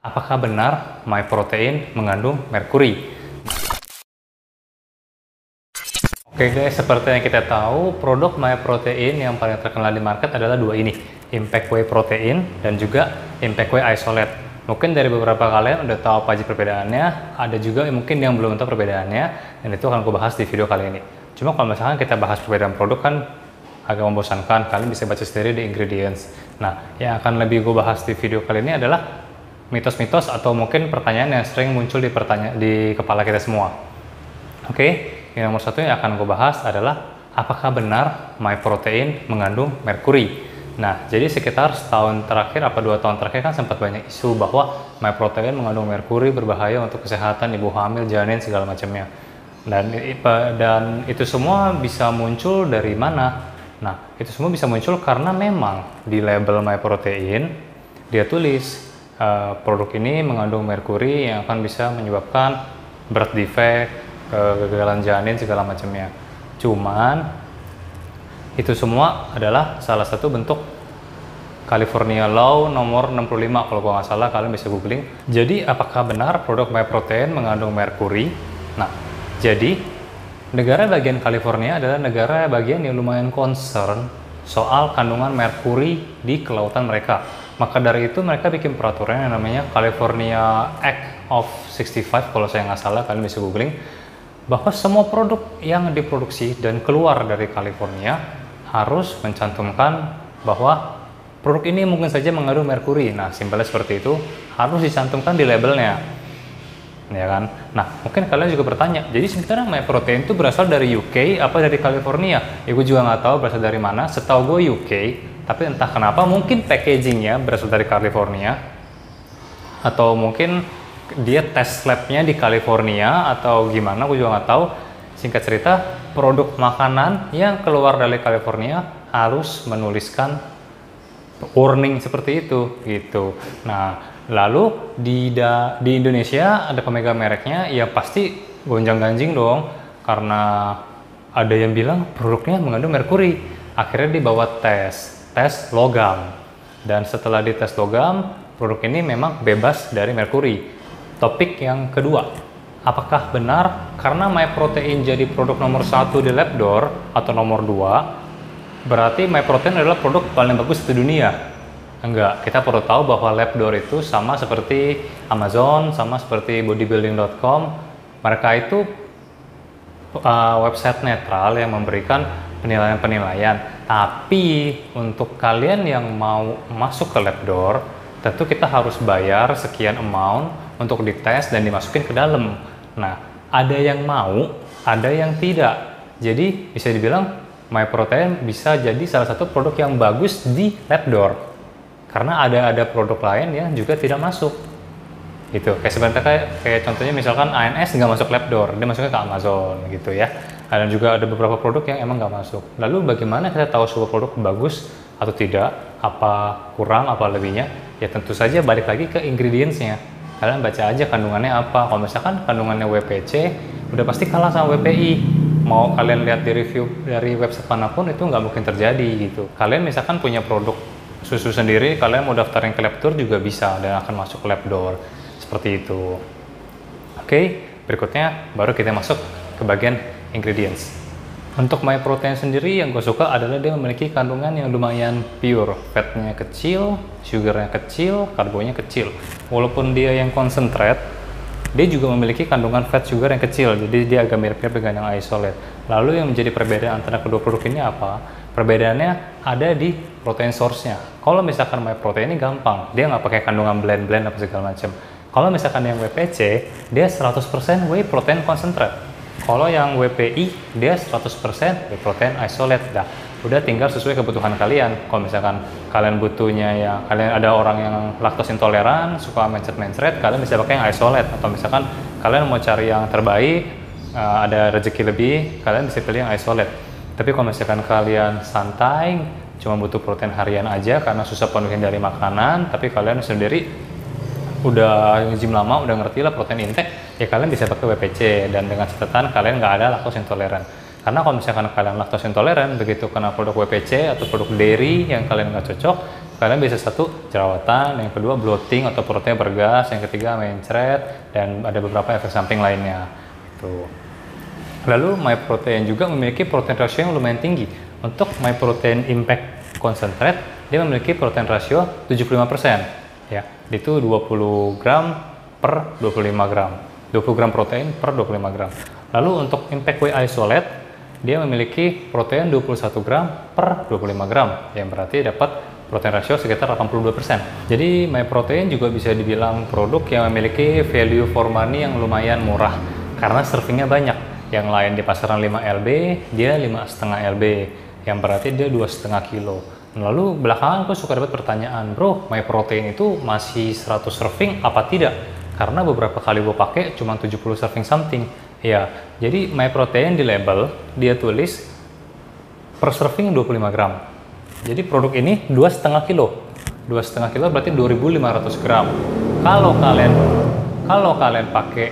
Apakah benar MyProtein mengandung merkuri? Oke guys, seperti yang kita tahu, produk MyProtein yang paling terkenal di market adalah dua ini, Impact Whey Protein dan juga Impact Whey Isolate. Mungkin dari beberapa kalian udah tahu apa aja perbedaannya, ada juga mungkin yang belum tahu perbedaannya, dan itu akan aku bahas di video kali ini. Cuma kalau misalkan kita bahas perbedaan produk kan agak membosankan, kalian bisa baca sendiri di ingredients. Nah, yang akan lebih gue bahas di video kali ini adalah mitos-mitos atau mungkin pertanyaan yang sering muncul di kepala kita semua. Oke, yang nomor satu yang akan gue bahas adalah apakah benar MyProtein mengandung merkuri? Nah, jadi sekitar setahun terakhir apa 2 tahun terakhir kan sempat banyak isu bahwa MyProtein mengandung merkuri berbahaya untuk kesehatan ibu hamil, janin, segala macamnya. Dan itu semua bisa muncul dari mana? Nah, itu semua bisa muncul karena memang di label MyProtein dia tulis produk ini mengandung merkuri yang akan bisa menyebabkan birth defect, kegagalan janin, segala macamnya. Cuman itu semua adalah salah satu bentuk California Law nomor 65 kalau gua nggak salah, kalian bisa googling. Jadi apakah benar produk MyProtein mengandung merkuri? Nah, jadi negara bagian California adalah negara bagian yang lumayan concern soal kandungan merkuri di kelautan mereka. Maka dari itu mereka bikin peraturan yang namanya California Act of 65 kalau saya nggak salah, kalian bisa googling, bahwa semua produk yang diproduksi dan keluar dari California harus mencantumkan bahwa produk ini mungkin saja mengandung merkuri. Nah, simpelnya seperti itu, harus dicantumkan di labelnya, ya kan? Nah, mungkin kalian juga bertanya, jadi sebenarnya MyProtein itu berasal dari UK apa dari California? Ya, gue juga nggak tahu berasal dari mana. Setahu gue UK, tapi entah kenapa mungkin packagingnya berasal dari California, atau mungkin dia tes labnya di California atau gimana, gue juga nggak tahu. Singkat cerita, produk makanan yang keluar dari California harus menuliskan warning seperti itu gitu. Nah, lalu di Indonesia ada pemegang mereknya, ya pasti gonjang-ganjing dong, karena ada yang bilang produknya mengandung merkuri. Akhirnya dibawa tes logam, dan setelah dites logam, produk ini memang bebas dari merkuri. Topik yang kedua, apakah benar karena MyProtein jadi produk nomor 1 di Labdoor atau nomor 2, berarti MyProtein adalah produk paling bagus di dunia? Enggak, kita perlu tahu bahwa Labdoor itu sama seperti Amazon, sama seperti bodybuilding.com. Mereka itu website netral yang memberikan penilaian-penilaian. Tapi untuk kalian yang mau masuk ke Labdoor, tentu kita harus bayar sekian amount untuk dites dan dimasukin ke dalam. Nah, ada yang mau, ada yang tidak. Jadi bisa dibilang MyProtein bisa jadi salah satu produk yang bagus di Labdoor, karena ada produk lain yang juga tidak masuk. Gitu. Kayak sebenarnya kayak contohnya misalkan ANS nggak masuk Labdoor, dia masuknya ke Amazon gitu ya. Dan juga ada beberapa produk yang emang nggak masuk. Lalu bagaimana kita tahu sebuah produk bagus atau tidak, apa kurang, apa lebihnya? Ya tentu saja balik lagi ke ingredients-nya. Kalian baca aja kandungannya apa. Kalau misalkan kandungannya WPC, udah pasti kalah sama WPI. Mau kalian lihat di review dari website manapun, itu nggak mungkin terjadi gitu. Kalian misalkan punya produk susu sendiri, kalian mau daftarin ke Labdoor juga bisa dan akan masuk ke Labdoor. Seperti itu. Oke, berikutnya baru kita masuk ke bagian ingredients. Untuk MyProtein sendiri yang gue suka adalah dia memiliki kandungan yang lumayan pure. Fatnya kecil, sugarnya kecil, karbonya kecil. Walaupun dia yang concentrate, dia juga memiliki kandungan fat sugar yang kecil. Jadi dia agak mirip-mirip dengan yang isolate. Lalu yang menjadi perbedaan antara kedua produk ini apa? Perbedaannya ada di protein source-nya. Kalau misalkan MyProtein ini gampang, dia nggak pakai kandungan blend-blend apa segala macam. Kalau misalkan yang WPC, dia 100% whey protein concentrate. Kalau yang WPI, dia 100% whey protein isolate. Dah, udah tinggal sesuai kebutuhan kalian. Kalau misalkan kalian butuhnya kalian ada orang yang laktos intoleran, suka mencret-mencret, kalian bisa pakai yang isolate. Atau misalkan kalian mau cari yang terbaik, ada rezeki lebih, kalian bisa pilih yang isolate. Tapi kalau misalkan kalian santai, cuma butuh protein harian aja karena susah penuhin dari makanan, tapi kalian sendiri udah nge-gym lama, udah ngerti lah protein intake, ya kalian bisa pakai WPC, dan dengan catatan kalian nggak ada laktos intoleran. Karena kalau misalkan kalian laktos intoleran, begitu kena produk WPC atau produk dairy yang kalian nggak cocok, kalian bisa satu jerawatan, yang kedua bloating atau perutnya bergas, yang ketiga mencret, dan ada beberapa efek samping lainnya. Tuh. Lalu MyProtein juga memiliki protein ratio yang lumayan tinggi. Untuk MyProtein Impact Concentrate, dia memiliki protein ratio 75%. Ya, itu 20 gram per 25 gram. 20 gram protein per 25 gram. Lalu untuk Impact Whey Isolate, dia memiliki protein 21 gram per 25 gram, yang berarti dapat protein ratio sekitar 82%. Jadi MyProtein juga bisa dibilang produk yang memiliki value for money yang lumayan murah, karena servingnya banyak. Yang lain di pasaran 5 lb, dia 5,5 lb, yang berarti dia 2,5 kilo. Lalu belakangan aku suka dapat pertanyaan, bro, MyProtein itu masih 100 serving apa tidak? Karena beberapa kali gue pakai cuma 70 serving something. Ya, jadi MyProtein di label dia tulis per serving 25 gram. Jadi produk ini 2,5 kilo. 2,5 kilo berarti 2.500 gram. Kalau kalian pakai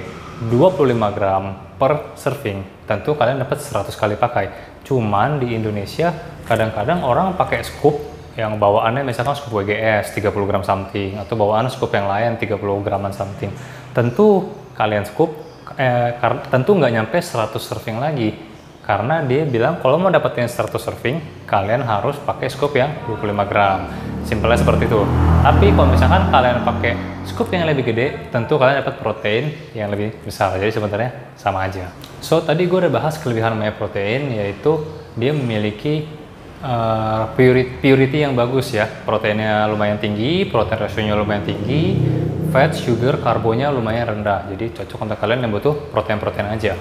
25 gram per serving, tentu kalian dapat 100 kali pakai. Cuman di Indonesia kadang-kadang orang pakai scoop yang bawaannya misalkan scoop WGS 30 gram something, atau bawaan scoop yang lain 30 graman something. Tentu kalian scoop tentu nggak nyampe 100 serving lagi, karena dia bilang kalau mau dapetin 100 serving kalian harus pakai scoop yang 25 gram. Simpelnya seperti itu. Tapi kalau misalkan kalian pakai scoop yang lebih gede, tentu kalian dapat protein yang lebih besar. Jadi sebenarnya sama aja. So tadi gue udah bahas kelebihan MyProtein, yaitu dia memiliki purity yang bagus ya. Proteinnya lumayan tinggi, protein rasionya lumayan tinggi, fat, sugar, karbonya lumayan rendah. Jadi cocok untuk kalian yang butuh protein-protein aja.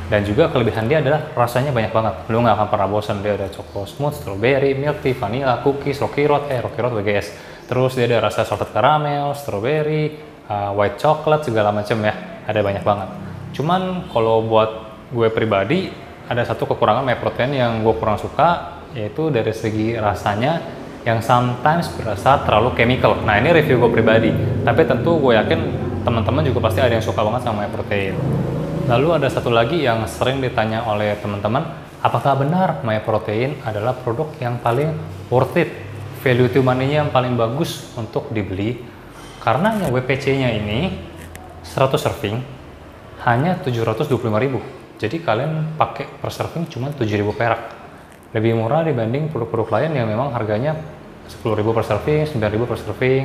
Dan juga kelebihan dia adalah rasanya banyak banget. Lu nggak akan pernah bosan. Dia ada chocolate smooth, strawberry, milk tea, vanilla, cookies, Rocky Road WGS. Terus dia ada rasa salted caramel, strawberry, white chocolate, segala macam ya. Ada banyak banget. Cuman kalau buat gue pribadi, ada satu kekurangan MyProtein yang gue kurang suka, yaitu dari segi rasanya yang sometimes berasa terlalu chemical. Nah ini review gue pribadi. Tapi tentu gue yakin teman-teman juga pasti ada yang suka banget sama MyProtein. Lalu ada satu lagi yang sering ditanya oleh teman-teman, apakah benar MyProtein adalah produk yang paling worth it, value to money-nya yang paling bagus untuk dibeli? Karena yang WPC-nya ini 100 serving hanya 725.000. Jadi kalian pakai per serving cuma 7.000 perak. Lebih murah dibanding produk-produk lain yang memang harganya 10.000 per serving, 9.000 per serving.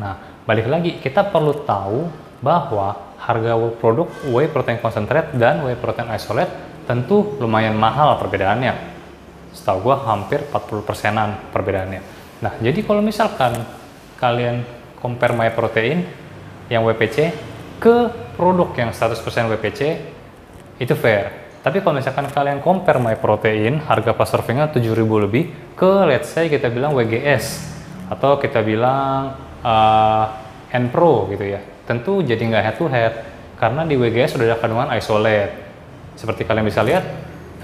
Nah, balik lagi kita perlu tahu bahwa harga produk whey protein concentrate dan whey protein isolate tentu lumayan mahal perbedaannya. Setahu gua hampir 40%-an perbedaannya. Nah, jadi kalau misalkan kalian compare MyProtein yang WPC ke produk yang 100% WPC, itu fair. Tapi kalau misalkan kalian compare MyProtein harga pas servingnya 7.000 lebih ke let's say kita bilang WGS atau kita bilang Enpro gitu ya, tentu jadi nggak head to head, karena di WGS sudah ada kandungan isolate. Seperti kalian bisa lihat,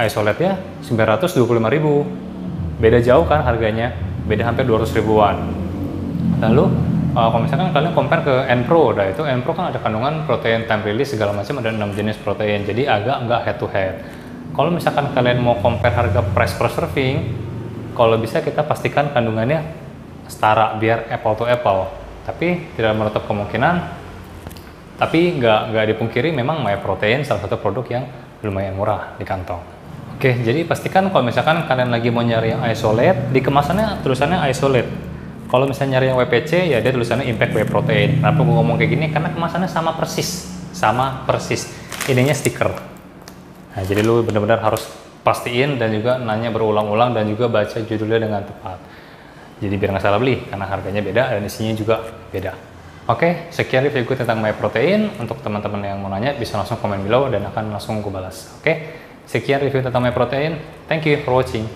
isolate-nya 925.000. Beda jauh kan harganya, beda hampir 200 ribuan. Lalu kalau misalkan kalian compare ke Enpro, itu Enpro kan ada kandungan protein time release segala macam, ada 6 jenis protein, jadi agak nggak head to head. Kalau misalkan kalian mau compare harga price per serving, kalau bisa kita pastikan kandungannya setara biar apple to apple. Tapi tidak menutup kemungkinan, tapi nggak dipungkiri memang MyProtein salah satu produk yang lumayan murah di kantong. Oke, jadi pastikan kalau misalkan kalian lagi mau nyari yang isolate, di kemasannya tulisannya isolate. Kalau misalnya nyari yang WPC, ya dia tulisannya Impact Whey Protein. Kenapa gue ngomong kayak gini? Karena kemasannya sama persis. Ininya stiker. Nah, jadi lu benar-benar harus pastiin dan juga nanya berulang-ulang dan juga baca judulnya dengan tepat. Jadi biar nggak salah beli, karena harganya beda dan isinya juga beda. Oke, sekian review gue tentang MyProtein. Untuk teman-teman yang mau nanya, bisa langsung komen below dan akan langsung gue balas. Oke, sekian review tentang MyProtein. Thank you for watching.